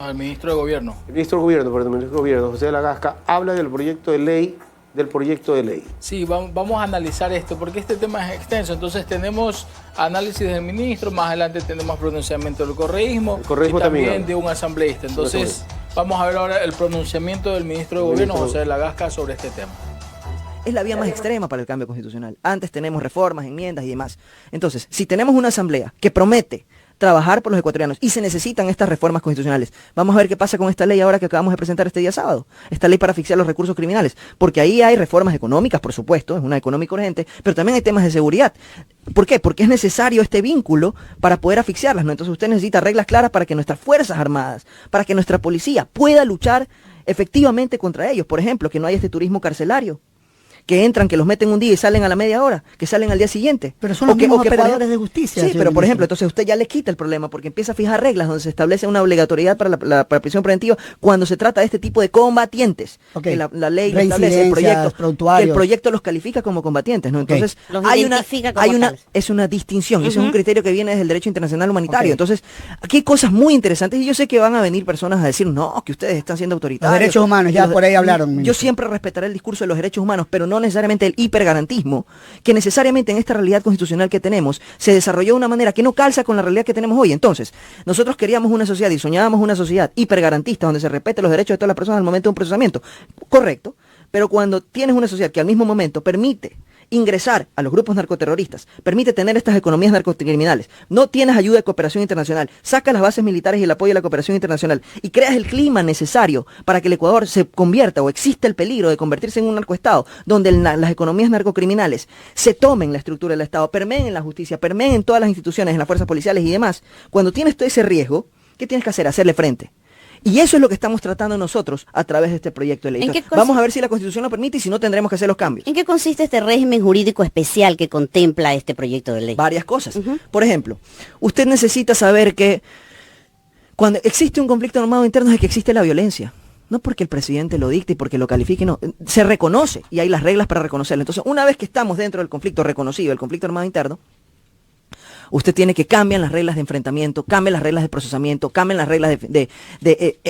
Al ministro de Gobierno. El ministro de Gobierno, perdón, el ministro de Gobierno, José de la Gasca, habla del proyecto de ley, Sí, vamos a analizar esto, porque este tema es extenso. Entonces tenemos análisis del ministro, más adelante tenemos pronunciamiento del correísmo, y también de un asambleísta. Entonces vamos a ver ahora el pronunciamiento del ministro de Gobierno, José de la Gasca, sobre este tema. Es la vía más extrema para el cambio constitucional. Antes tenemos reformas, enmiendas y demás. Entonces, si tenemos una asamblea que promete trabajar por los ecuatorianos y se necesitan estas reformas constitucionales, vamos a ver qué pasa con esta ley ahora que acabamos de presentar este día sábado. Esta ley para asfixiar los recursos criminales. Porque ahí hay reformas económicas, por supuesto, es una económica urgente, pero también hay temas de seguridad. ¿Por qué? Porque es necesario este vínculo para poder asfixiarlas, ¿no? Entonces usted necesita reglas claras para que nuestras Fuerzas Armadas, para que nuestra policía pueda luchar efectivamente contra ellos. Por ejemplo, que no haya este turismo carcelario, que entran, que los meten un día y salen a la media hora, que salen al día siguiente. Pero son los mismos operadores de justicia. Sí, pero por ejemplo, entonces usted ya le quita el problema, porque empieza a fijar reglas donde se establece una obligatoriedad para la prisión preventiva cuando se trata de este tipo de combatientes. Okay. Que la ley lo establece, el proyecto los califica como combatientes, ¿no? Entonces, es una distinción, ese es un criterio que viene desde el derecho internacional humanitario. Entonces, aquí hay cosas muy interesantes y yo sé que van a venir personas a decir, no, que ustedes están siendo autoritarios. Los derechos humanos, ya por ahí hablaron. Yo siempre respetaré el discurso de los derechos humanos, pero no necesariamente el hipergarantismo, que necesariamente en esta realidad constitucional que tenemos se desarrolló de una manera que no calza con la realidad que tenemos hoy. Entonces, nosotros queríamos una sociedad y soñábamos una sociedad hipergarantista donde se respete los derechos de todas las personas al momento de un procesamiento. Correcto, pero cuando tienes una sociedad que al mismo momento permite ingresar a los grupos narcoterroristas, permite tener estas economías narcocriminales, no tienes ayuda de cooperación internacional, saca las bases militares y el apoyo a la cooperación internacional y creas el clima necesario para que el Ecuador se convierta o exista el peligro de convertirse en un narcoestado, donde las economías narcocriminales se tomen la estructura del Estado, permeen en la justicia, permeen en todas las instituciones, en las fuerzas policiales y demás. Cuando tienes todo ese riesgo, ¿qué tienes que hacer? Hacerle frente. Y eso es lo que estamos tratando nosotros a través de este proyecto de ley. Entonces, vamos a ver si la Constitución lo permite y si no tendremos que hacer los cambios. ¿En qué consiste este régimen jurídico especial que contempla este proyecto de ley? Varias cosas. Por ejemplo, usted necesita saber que cuando existe un conflicto armado interno es que existe la violencia. No porque el presidente lo dicte y porque lo califique, no. Se reconoce y hay las reglas para reconocerlo. Entonces, una vez que estamos dentro del conflicto reconocido, el conflicto armado interno, usted tiene que cambiar las reglas de enfrentamiento, cambian las reglas de procesamiento, cambian las reglas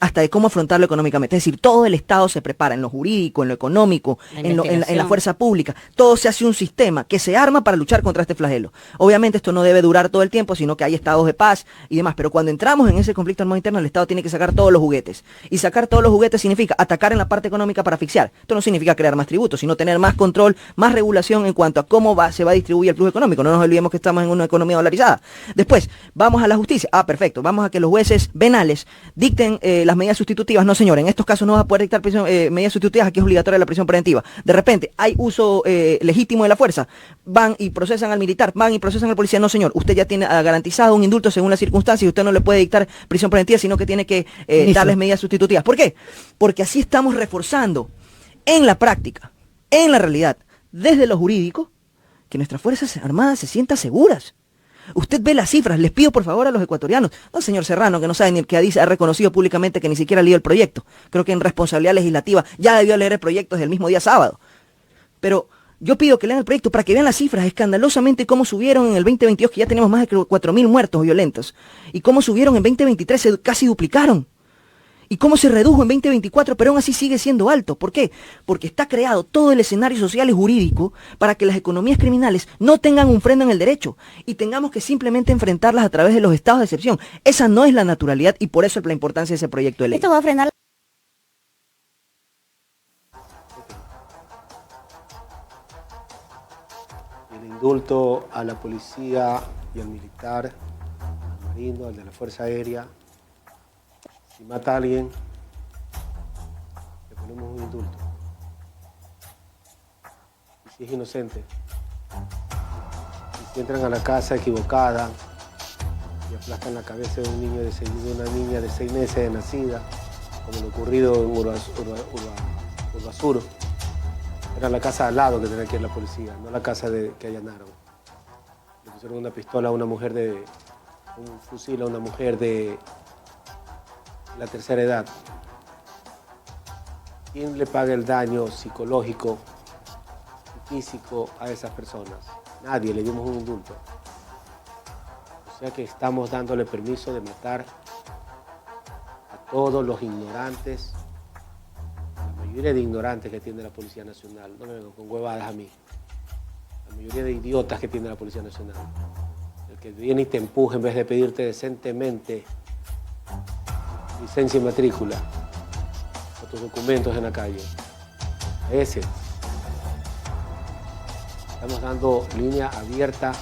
hasta de cómo afrontarlo económicamente. Es decir, todo el Estado se prepara en lo jurídico, en lo económico, en la fuerza pública. Todo se hace un sistema que se arma para luchar contra este flagelo. Obviamente esto no debe durar todo el tiempo, sino que hay estados de paz y demás. Pero cuando entramos en ese conflicto armado interno, el Estado tiene que sacar todos los juguetes. Y sacar todos los juguetes significa atacar en la parte económica para asfixiar. Esto no significa crear más tributos, sino tener más control, más regulación en cuanto a cómo se va a distribuir el flujo económico. No nos olvidemos que estamos en una economía dolarizada. Después, vamos a la justicia. Perfecto. Vamos a que los jueces venales dicten las medidas sustitutivas. No, señor, en estos casos no va a poder dictar medidas sustitutivas. Aquí es obligatoria la prisión preventiva. De repente, hay uso legítimo de la fuerza. Van y procesan al militar, van y procesan al policía. No, señor, usted ya tiene garantizado un indulto según las circunstancias y usted no le puede dictar prisión preventiva, sino que tiene que darles medidas sustitutivas. ¿Por qué? Porque así estamos reforzando en la práctica, en la realidad, desde lo jurídico, que nuestras Fuerzas Armadas se sientan seguras. Usted ve las cifras, les pido por favor a los ecuatorianos, no señor Serrano, que no sabe ni que ha reconocido públicamente que ni siquiera ha leído el proyecto. Creo que en responsabilidad legislativa ya debió leer el proyecto desde el mismo día sábado. Pero yo pido que lean el proyecto para que vean las cifras escandalosamente cómo subieron en el 2022, que ya tenemos más de 4.000 muertos violentos, y cómo subieron en 2023, se casi duplicaron. Y cómo se redujo en 2024, pero aún así sigue siendo alto. ¿Por qué? Porque está creado todo el escenario social y jurídico para que las economías criminales no tengan un freno en el derecho y tengamos que simplemente enfrentarlas a través de los estados de excepción. Esa no es la naturalidad y por eso es la importancia de ese proyecto de ley. Esto va a frenar. El indulto a la policía y al militar, al marino, al de la Fuerza Aérea. Si mata a alguien, le ponemos un indulto. Y si es inocente, y si entran a la casa equivocada y aplastan la cabeza de un niño de una niña de 6 meses de nacida, como lo ocurrido en Urbasur, era la casa al lado que tenía que ir la policía, no la casa que allanaron. Le pusieron una pistola a una mujer un fusil a una mujer de la tercera edad. ¿Quién le paga el daño psicológico y físico a esas personas? Nadie, le dimos un indulto. O sea que estamos dándole permiso de matar a todos los ignorantes, la mayoría de ignorantes que tiene la Policía Nacional, no me vengan con huevadas a mí, la mayoría de idiotas que tiene la Policía Nacional, el que viene y te empuja en vez de pedirte decentemente licencia y matrícula o tus documentos en la calle, ese. Estamos dando línea abierta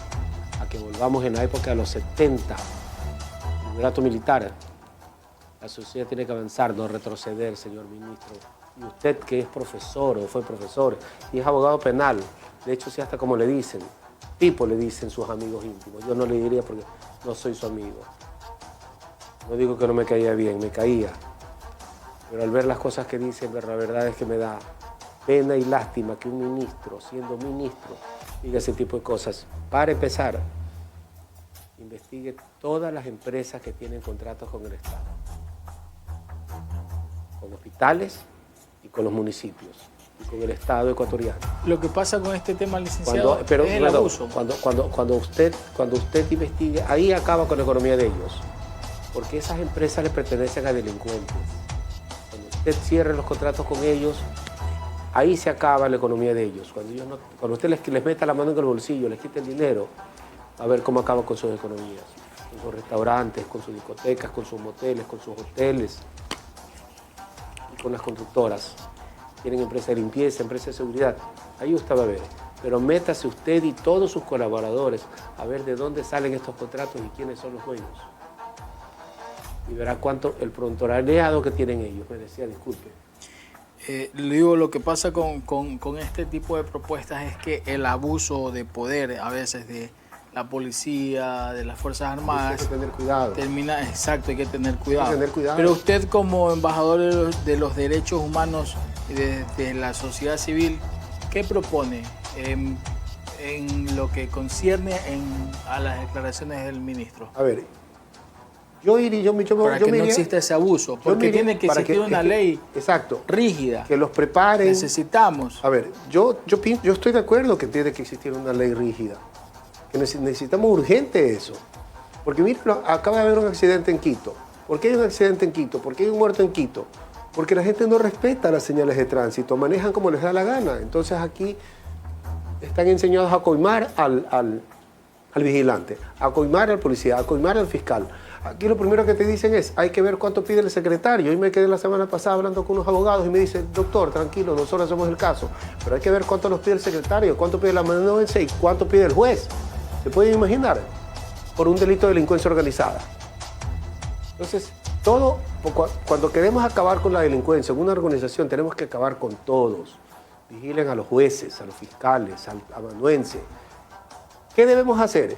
a que volvamos en la época de los 70, el liderato militar. La sociedad tiene que avanzar, no retroceder, señor ministro. Y usted que es profesor o fue profesor y es abogado penal, de hecho, sí, hasta como le dicen, Pipo le dicen sus amigos íntimos. Yo no le diría porque no soy su amigo. No digo que no me caía bien, me caía. Pero al ver las cosas que dicen, la verdad es que me da pena y lástima que un ministro, siendo ministro, diga ese tipo de cosas. Para empezar, investigue todas las empresas que tienen contratos con el Estado, con hospitales y con los municipios, y con el Estado ecuatoriano. Lo que pasa con este tema, licenciado, es el abuso. Cuando usted investigue, ahí acaba con la economía de ellos, porque esas empresas le pertenecen a delincuentes. Cuando usted cierre los contratos con ellos, ahí se acaba la economía de ellos. Cuando usted les meta la mano en el bolsillo, les quita el dinero, a ver cómo acaba con sus economías, con sus restaurantes, con sus discotecas, con sus moteles, con sus hoteles y con las constructoras. Tienen empresas de limpieza, empresas de seguridad. Ahí usted va a ver. Pero métase usted y todos sus colaboradores a ver de dónde salen estos contratos y quiénes son los dueños. Y verá cuánto el prontuariado que tienen ellos. Me decía, disculpe. Digo, lo que pasa con este tipo de propuestas es que el abuso de poder a veces de la policía, de las Fuerzas Armadas, hay que tener cuidado. Termina, exacto, hay que tener cuidado. Hay que tener cuidado. Pero usted como embajador de los derechos humanos y de la sociedad civil, ¿qué propone en lo que concierne a las declaraciones del ministro? A ver, para que no exista ese abuso, porque tiene que existir una ley rígida. Que los preparen. Necesitamos. A ver, yo estoy de acuerdo que tiene que existir una ley rígida. Que necesitamos urgente eso. Porque mira, acaba de haber un accidente en Quito. ¿Por qué hay un accidente en Quito? ¿Por qué hay un muerto en Quito? Porque la gente no respeta las señales de tránsito, manejan como les da la gana. Entonces aquí están enseñados a coimar al vigilante, a coimar al policía, a coimar al fiscal. Aquí lo primero que te dicen es, hay que ver cuánto pide el secretario. Yo me quedé la semana pasada hablando con unos abogados y me dicen, doctor, tranquilo, nosotros hacemos el caso, pero hay que ver cuánto nos pide el secretario, cuánto pide la amanuense y cuánto pide el juez. ¿Se pueden imaginar? Por un delito de delincuencia organizada. Entonces, cuando queremos acabar con la delincuencia en una organización, tenemos que acabar con todos. Vigilen a los jueces, a los fiscales, al amanuense. ¿Qué debemos hacer?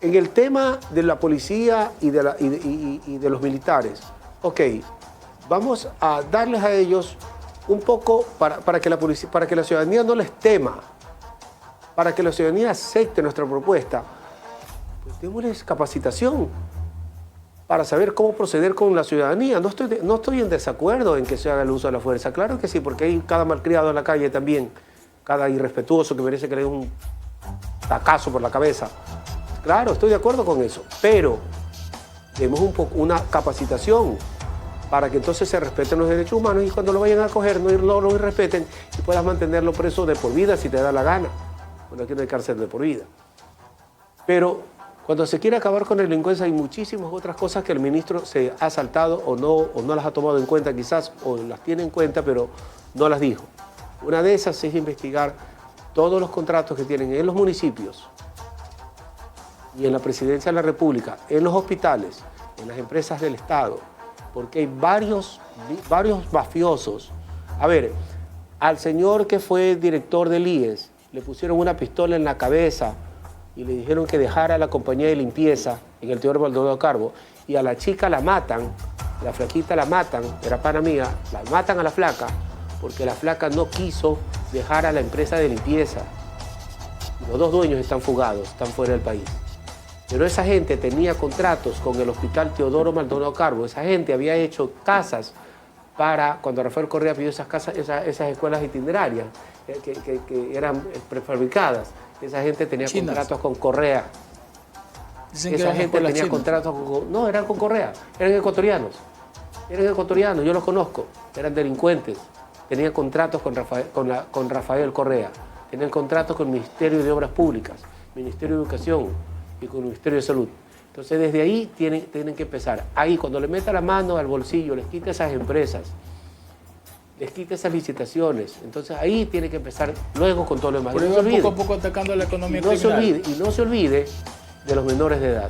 En el tema de la policía y de los militares, ok, vamos a darles a ellos un poco para que la ciudadanía no les tema, para que la ciudadanía acepte nuestra propuesta, pues démosles capacitación para saber cómo proceder con la ciudadanía. No estoy en desacuerdo en que se haga el uso de la fuerza, claro que sí, porque hay cada malcriado en la calle también, cada irrespetuoso que merece que le den un tacazo por la cabeza. Claro, estoy de acuerdo con eso, pero demos una capacitación para que entonces se respeten los derechos humanos y cuando lo vayan a coger no lo irrespeten y puedas mantenerlo preso de por vida si te da la gana. Bueno, aquí no hay cárcel de por vida. Pero cuando se quiere acabar con la delincuencia hay muchísimas otras cosas que el ministro se ha saltado o no las ha tomado en cuenta quizás, o las tiene en cuenta pero no las dijo. Una de esas es investigar todos los contratos que tienen en los municipios y en la Presidencia de la República, en los hospitales, en las empresas del Estado, porque hay varios mafiosos. A ver, al señor que fue director del IES, le pusieron una pistola en la cabeza y le dijeron que dejara la compañía de limpieza en el Teodoro Maldonado Carbo, y a la chica la matan, la flaquita la matan, era pana mía, la matan a la flaca, porque la flaca no quiso dejar a la empresa de limpieza. Los dos dueños están fugados, están fuera del país. Pero esa gente tenía contratos con el Hospital Teodoro Maldonado Carbo. Esa gente había hecho casas para, cuando Rafael Correa pidió esas casas, esas escuelas itinerarias que eran prefabricadas. Esa gente tenía contratos con Correa. Dicen que esa eran gente escuelas tenía chinas. contratos con... No, eran con Correa, eran ecuatorianos. Eran ecuatorianos, yo los conozco. Eran delincuentes. Tenían contratos con Rafael Correa. Tenían contratos con el Ministerio de Obras Públicas, Ministerio de Educación y con el Ministerio de Salud. Entonces, desde ahí tienen que empezar. Ahí, cuando le meta la mano al bolsillo, les quita esas empresas, les quita esas licitaciones. Entonces, ahí tiene que empezar luego con todo lo demás. Pero No se olvide. poco a poco atacando la economía Y no criminal. no se olvide de los menores de edad.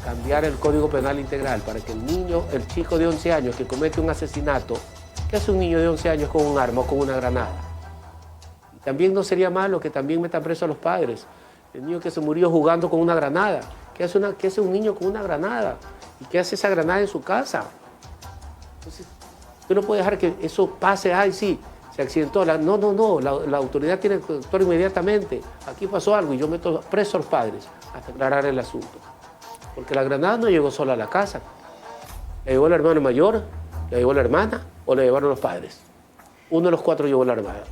Cambiar el Código Penal integral para que el chico de 11 años que comete un asesinato, ¿qué hace un niño de 11 años con un arma o con una granada? Y también no sería malo que también metan preso a los padres. El niño que se murió jugando con una granada. ¿Qué hace un niño con una granada? ¿Y qué hace esa granada en su casa? Entonces, tú no puedes dejar que eso pase, ay sí, se accidentó. No, la autoridad tiene que actuar inmediatamente. Aquí pasó algo y yo meto preso a los padres hasta aclarar el asunto. Porque la granada no llegó sola a la casa. La llevó el hermano mayor, la llevó la hermana o la llevaron los padres. Uno de los 4 llevó la granada.